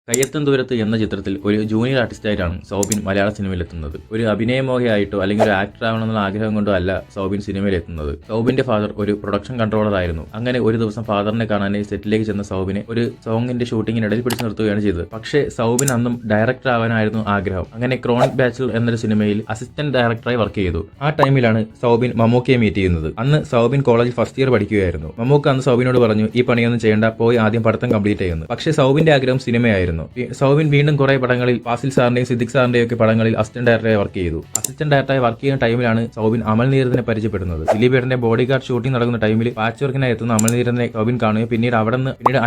കയ്യെത്തും ദൂരത്ത് എന്ന ചിത്രത്തിൽ ഒരു ജൂനിയർ ആർട്ടിസ്റ്റായിട്ടാണ് സൗബിൻ മലയാള സിനിമയിലെത്തുന്നത്. ഒരു അഭിനയമോഹയായിട്ടോ അല്ലെങ്കിൽ ഒരു ആക്ടർ ആവണമെന്നുള്ള ആഗ്രഹം കൊണ്ടോ അല്ല സൗബിൻ സിനിമയിലെത്തുന്നത്. സൗബിന്റെ ഫാദർ ഒരു പ്രൊഡക്ഷൻ കൺട്രോളർ ആയിരുന്നു. അങ്ങനെ ഒരു ദിവസം ഫാദറിനെ കാണാനായി സെറ്റിലേക്ക് ചെന്ന സൗബിനെ ഒരു സോങ്ങിന്റെ ഷൂട്ടിങ്ങിനിടയിൽ പിടിച്ചു നിർത്തുകയാണ് ചെയ്തത്. പക്ഷേ സൗബിൻ അന്നും ഡയറക്ടർ ആവാനായിരുന്നു ആഗ്രഹം. അങ്ങനെ ക്രോണിക് ബാച്ചിലർ എന്നൊരു സിനിമയിൽ അസിസ്റ്റന്റ് ഡയറക്ടറായി വർക്ക് ചെയ്തു. ആ ടൈമിലാണ് സൗബിൻ മമ്മൂക്കയെ മീറ്റ് ചെയ്യുന്നത്. അന്ന് സൗബിൻ കോളേജിൽ ഫസ്റ്റ് ഇയർ പഠിക്കുകയായിരുന്നു. മമ്മൂക്ക അന്ന് സൗബിനോട് പറഞ്ഞു, ഈ പണിയൊന്നും ചെയ്യേണ്ട, പോയി ആദ്യം പഠിത്തം കംപ്ലീറ്റ് ചെയ്യുന്നു. പക്ഷേ സൗബിന്റെ ആഗ്രഹം സിനിമയായിരുന്നു. സൗബിൻ വീണ്ടും കുറെ പടങ്ങളിൽ ഫാസിൽ സാറിന്റെയും സിദ്ദിഖ് സാറിന്റെയും ഒക്കെ പടങ്ങളിൽ അസിസ്റ്റന്റ് ഡയറക്ടറായി വർക്ക് ചെയ്തു. അസിസ്റ്റന്റ് ഡയറക്ടറായി വർക്ക് ചെയ്യുന്ന ടൈമിലാണ് സൗബിൻ അമൽ നീരദിനെ പരിചയപ്പെടുന്നത്. ദിലീപേട്ടന്റെ ബോഡി ഗാർഡ് ഷൂട്ടിംഗ് നടക്കുന്ന ടൈമിൽ പാച്ച് വർക്കിനായി എത്തുന്ന അമൽ നീരദിനെ സൗബിൻ കാണുകയും പിന്നീട്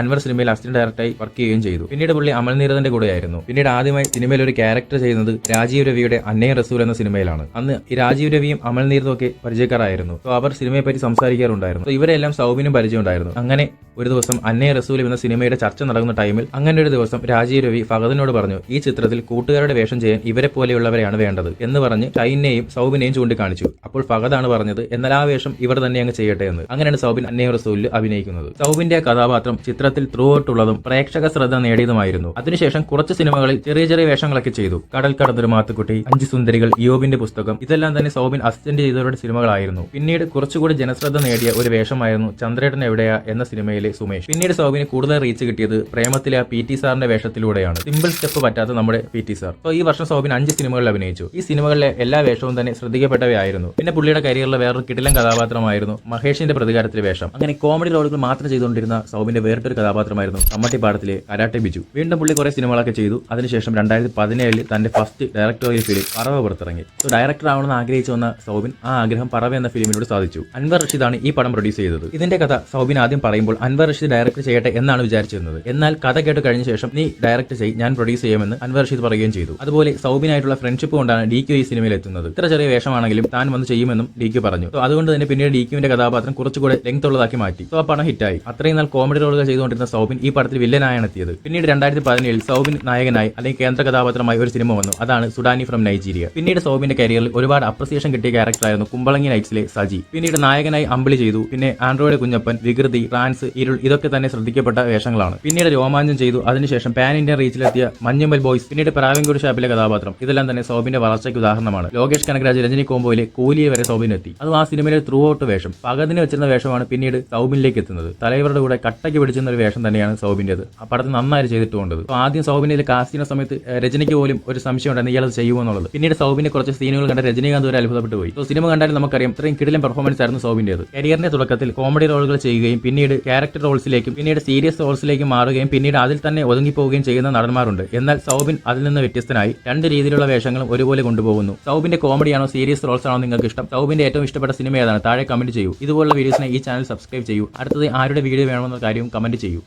അൻവർ സിനിമയിൽ അസിസ്റ്റന്റ് ഡയറക്ടറായി വർക്ക് ചെയ്യുകയും ചെയ്തു. പിന്നീട് പുള്ളി അമൽ നീരദിന്റെ കൂടെയായിരുന്നു. പിന്നീട് ആദ്യമായി സിനിമയിൽ ഒരു ക്യാരക്ടർ ചെയ്യുന്നത് രാജീവ് രവിയുടെ അന്നേ റസൂൽ എന്ന സിനിമയിലാണ്. അന്ന് ഈ രാജീവ് രവിയും അമൽ നീരദും ഒക്കെ പരിചയക്കാരായിരുന്നു. സോ അവർ സിനിമയെ പറ്റി സംസാരിക്കാറുണ്ടായിരുന്നു. സോ ഇവരെല്ലാം സൗബിനും പരിചയമുണ്ടായിരുന്നു. അങ്ങനെ ഒരു ദിവസം അന്നേ റസൂൽ എന്ന സിനിമയുടെ ചർച്ച നടക്കുന്ന ടൈമിൽ അങ്ങനെ ഒരു ദിവസം രാജീവ് രവി ഫഹദിനോട് പറഞ്ഞു, ഈ ചിത്രത്തിൽ കൂട്ടുകാരുടെ വേഷം ചെയ്യാൻ ഇവരെ പോലെയുള്ളവരെയാണ് വേണ്ടത് എന്ന് പറഞ്ഞ് ഷൈനെയും സൗബിനെയും ചൂണ്ടിക്കാണിച്ചു. അപ്പോൾ ഫഹദാണ് പറഞ്ഞത്, എന്നാൽ ആ വേഷം ഇവർ തന്നെ അങ്ങ് ചെയ്യട്ടെ എന്ന്. അങ്ങനെയാണ് സൗബിൻ അന്നേ റസൂലിൽ അഭിനയിക്കുന്നത്. സൗബിന്റെ കഥാപാത്രം ചിത്രത്തിൽ ത്രൂ ഔട്ടുള്ളതും പ്രേക്ഷക ശ്രദ്ധ നേടിയതുമായിരുന്നു. അതിനുശേഷം കുറച്ച് സിനിമകളിൽ ചെറിയ ചെറിയ വേഷങ്ങളൊക്കെ ചെയ്തു. കടൽ കടന്നൊരു മാത്തുക്കുട്ടി, 5 സുന്ദരികൾ, യോബിന്റെ പുസ്തകം, ഇതെല്ലാം തന്നെ സൗബിൻ അസിസ്റ്റന്റ് ചെയ്തവരുടെ സിനിമകളായിരുന്നു. പിന്നീട് കുറച്ചുകൂടി ജനശ്രദ്ധ നേടിയ ഒരു വേഷമായിരുന്നു ചന്ദ്രേട്ടൻ എവിടെയാ എന്ന സിനിമയിലെ സുമേഷ്. പിന്നീട് സൗബിന് കൂടുതൽ റീച്ച് കിട്ടിയത് പ്രേമത്തിലെ ആ PT സാറിന്റെ വേഷത്തിലൂടെയാണ്. സിമ്പിൾ സ്റ്റെപ്പ് പറ്റാത്ത നമ്മുടെ PT സാർ. സോ ഈ വർഷം സൗബിൻ 5 സിനിമകളിൽ അഭിനയിച്ചു. ഈ സിനിമകളിലെ എല്ലാ വേഷവും തന്നെ ശ്രദ്ധിക്കപ്പെട്ടവയായിരുന്നു. പിന്നെ പുള്ളിയുടെ കരിയറിലെ വേറൊരു കിടിലൻ കഥാപാത്രമായിരുന്നു മഹേഷിന്റെ പ്രതികാരത്തിലെ വേഷം. അങ്ങനെ കോമഡി റോളുകൾ മാത്രം ചെയ്തുകൊണ്ടിരുന്ന സൗബിന്റെ വേറിട്ടൊരു കഥാപാത്രമായിരുന്നു കമ്മട്ടിപ്പാടത്തിലെ കരാട്ടെ ബിജു. വീണ്ടും പുള്ളി കുറെ സിനിമകളൊക്കെ ചെയ്തു. അതിനുശേഷം 2017 തന്റെ ഫസ്റ്റ് ഡയറക്ടോറിയൽ ഫിലിം പറവ പുറത്തിറങ്ങി. സോ ഡയറക്ടർ ആവണമെന്ന് ആഗ്രഹിച്ചു വന്ന സൗബിൻ ആ ആഗ്രഹം പറവ എന്ന ഫിലിമിനോട് സാധിച്ചു. അൻവർ റഷീദാണ് ഈ പടം പ്രൊഡ്യൂസ് ചെയ്തത്. ഇതിന്റെ കഥ സൗബിൻ ആദ്യം പറയുമ്പോൾ അൻവർ റഷീദ് ഡയറക്ടർ ചെയ്യട്ടെ എന്നാണ് വിചാരിച്ചിരുന്നത്. എന്നാൽ കഥ കേട്ട് കഴിഞ്ഞ ശേഷം നീ ഡയറക്ടർ ചെയ്യ്, ഞാൻ പ്രൊഡ്യൂസ് ചെയ്യുമെന്ന് അൻവർ റഷീദ് പറയുകയും ചെയ്തു. അതുപോലെ സൗബിനായിട്ടുള്ള ഫ്രണ്ട്ഷിപ്പ് കൊണ്ടാണ് DQ ഈ സിനിമയിൽ എത്തുന്നത്. ഇത്ര ചെറിയ വേഷമാണെങ്കിലും താൻ വന്ന് ചെയ്യുമെന്നും DQ പറഞ്ഞു. സോ അതുകൊണ്ട് തന്നെ പിന്നീട് DQവിന്റെ കഥാപാത്രം കുറച്ചുകൂടെ ലെങ്ത് ഉള്ളതാക്കി മാറ്റി. സോ ആ പടം ഹിറ്റായി. അത്രയും നാൾ കോമഡി റോളുകൾ ചെയ്തുകൊണ്ടിരുന്ന സൗബിൻ ഈ പടത്തിൽ വില്ലനായാണ് എത്തിയത്. പിന്നീട് 2017 സൗബിൻ നായകനായി അല്ലെങ്കിൽ കേന്ദ്ര കഥാപാത്രമായി ഒരു സിനിമ വന്നു. അതാണ് സുഡാനി ഫ്രം നൈജീരിയ. പിന്നീട് സൗബിന്റെ കരിയറിൽ ഒരുപാട് അപ്രിസിയേഷൻ കിട്ടിയ ക്യാരക്ടറായിരുന്നു കുമ്പളങ്ങി നൈറ്റ്സിലെ സജി. പിന്നീട് നായകനായി അമ്പിളി ചെയ്തു. പിന്നെ ആൻഡ്രോയിഡ് കുഞ്ഞപ്പൻ, വികൃതി, ട്രാൻസ്, ഇരുൾ ഇതൊക്കെ തന്നെ ശ്രദ്ധിക്കപ്പെട്ട വേഷങ്ങളാണ്. പിന്നീട് രോമാഞ്ചം ചെയ്തു. അതിനുശേഷം പാൻ ഇന്ത്യൻ റീച്ചിലെത്തിയ മഞ്ഞുമൽ ബോയ്സ്, പിന്നീട് പ്രാവൻകൂർ ഷാപ്പിലെ കഥാപാത്രം, ഇതെല്ലാം തന്നെ സൗബിന്റെ വളർച്ചയ്ക്ക് ഉദാഹരണമാണ്. ലോകേഷ് കനകരാജ്, രജനി കോംബോയിലെ കൂലിയെ വരെ സൗബിൻ എത്തി. അതും ആ സിനിമയിലെ ത്രൂ ഔട്ട് വേഷം. പകതിന് വെച്ചിരുന്ന വേഷമാണ് പിന്നീട് സൗബിനിലേക്ക് എത്തുന്നത്. തലവരുടെ കൂടെ കട്ടയ്ക്ക് പിടിച്ചിരുന്ന ഒരു വേഷം തന്നെയാണ് സൗബിന്റേത്. ആ പടത്തിൽ നന്നായി ചെയ്തിട്ടുകൊണ്ടത്. അപ്പോൾ ആദ്യം സൗബിന്റെ കാസ്റ്റ് ചെയ്യുന്ന സമയത്ത് രജനിക്ക് പോലും ഒരു സംശയം ഉണ്ടായിരുന്നു ഇയാളത് ചെയ്യുമോ എന്നുള്ളത്. പിന്നീട് സൗബിന്റെ കുറച്ച് സീനുകൾ കണ്ട രജനീകാന്ത് വരെ അത്ഭുതപ്പെട്ടു പോയി. സോ സിനിമ കണ്ടാലും നമുക്കറിയാം ഇത്രയും കിടിലൻ പെർഫോമൻസ് ആയിരുന്നു സൗബിന്റേത്. കരിയറിന്റെ തുടക്കത്തിൽ കോമഡി റോളുകൾ ചെയ്യുകയും പിന്നീട് ക്യാരക്ടർ റോൾസിലേക്കും പിന്നീട് സീരിയസ് റോൾസിലേക്ക് മാറുകയും പിന്നീട് അതിൽ തന്നെ ഒതുങ്ങിപ്പോവുകയും ചെയ്യുന്ന നടന്മാരുണ്ട്. എന്നാൽ സൗബിൻ അതിൽ നിന്ന് വ്യത്യസ്തനായി 2 രീതിയിലുള്ള വേഷങ്ങളും ഒരുപോലെ കൊണ്ടുപോകുന്നു. സൗബിന്റെ കോമഡിയാണോ സീരിയസ് റോൾസ് ആണോ നിങ്ങൾക്ക് ഇഷ്ടം? സൗബിന്റെ ഏറ്റവും ഇഷ്ടപ്പെട്ട സിനിമ ഏതാണ്? താഴെ കമന്റ് ചെയ്യൂ. ഇതുപോലുള്ള വീഡിയോസിനെ ഈ ചാനൽ സബ്സ്ക്രൈബ് ചെയ്യൂ. അടുത്തത് ആരുടെ വീഡിയോ വേണമെന്ന കാര്യവും കമന്റ് ചെയ്യൂ.